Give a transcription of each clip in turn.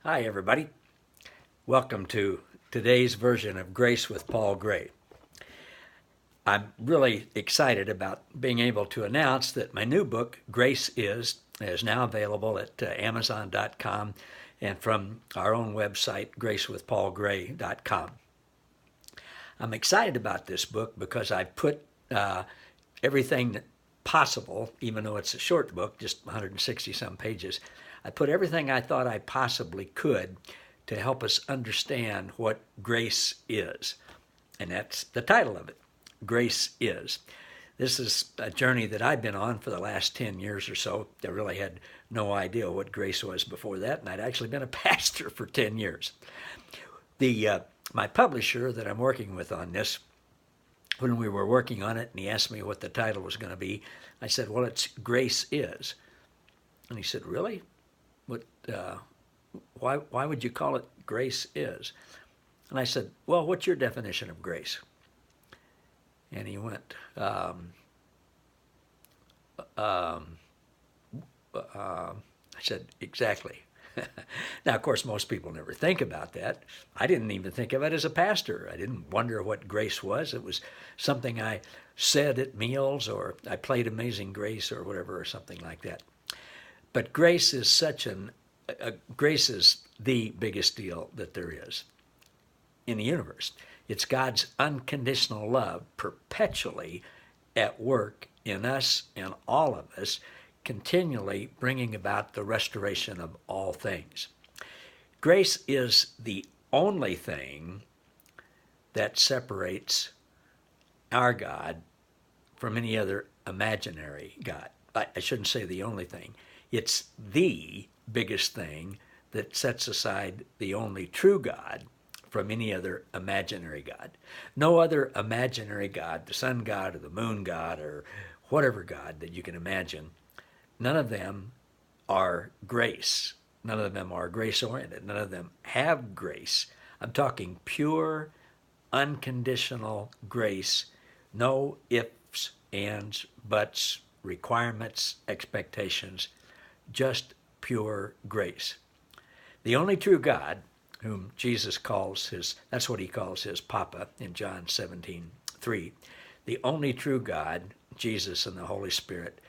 Hi, everybody. Welcome to today's version of Grace with Paul Gray. I'm really excited about being able to announce that my new book, Grace is now available at Amazon.com and from our own website, gracewithpaulgray.com. I'm excited about this book because I put everything possible, even though it's a short book, just 160 some pages, I put everything I thought I possibly could to help us understand what grace is. And that's the title of it, Grace Is. This is a journey that I've been on for the last 10 years or so. I really had no idea what grace was before that, and I'd actually been a pastor for 10 years. My publisher that I'm working with on this, when we were working on it and he asked me what the title was going to be, I said, well, it's Grace Is. And he said, really? What? Why would you call it Grace Is? And I said, well, what's your definition of grace? And he went, I said, exactly. Now, of course, most people never think about that. I didn't even think of it as a pastor. I didn't wonder what grace was. It was something I said at meals, or I played Amazing Grace or whatever, or something like that. But grace is grace is the biggest deal that there is in the universe. It's God's unconditional love perpetually at work in us and all of us, continually bringing about the restoration of all things. Grace is the only thing that separates our God from any other imaginary God. I shouldn't say the only thing. It's the biggest thing that sets aside the only true God from any other imaginary God. No other imaginary God, the sun god or the moon god or whatever God that you can imagine, none of them are grace. None of them are grace-oriented. None of them have grace. I'm talking pure, unconditional grace. No ifs, ands, buts, requirements, expectations. Just pure grace. The only true God, whom Jesus calls that's what he calls his Papa in John 17:3. The only true God, Jesus and the Holy Spirit,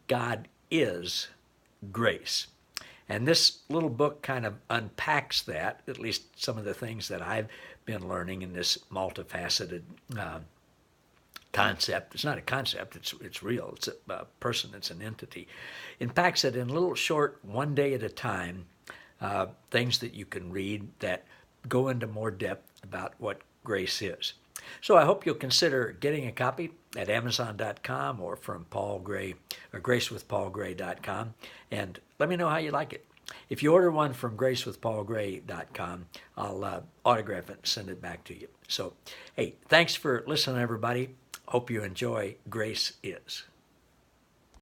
God is grace. And this little book kind of unpacks that, at least some of the things that I've been learning in this multifaceted concept. It's not a concept, it's real. It's a person, it's an entity. It packs it in little short, one day at a time, things that you can read that go into more depth about what grace is. So I hope you'll consider getting a copy at Amazon.com or from Paul Gray or GraceWithPaulGray.com, and let me know how you like it. If you order one from GraceWithPaulGray.com, I'll autograph it and send it back to you. So, hey, thanks for listening, everybody. Hope you enjoy Grace Is.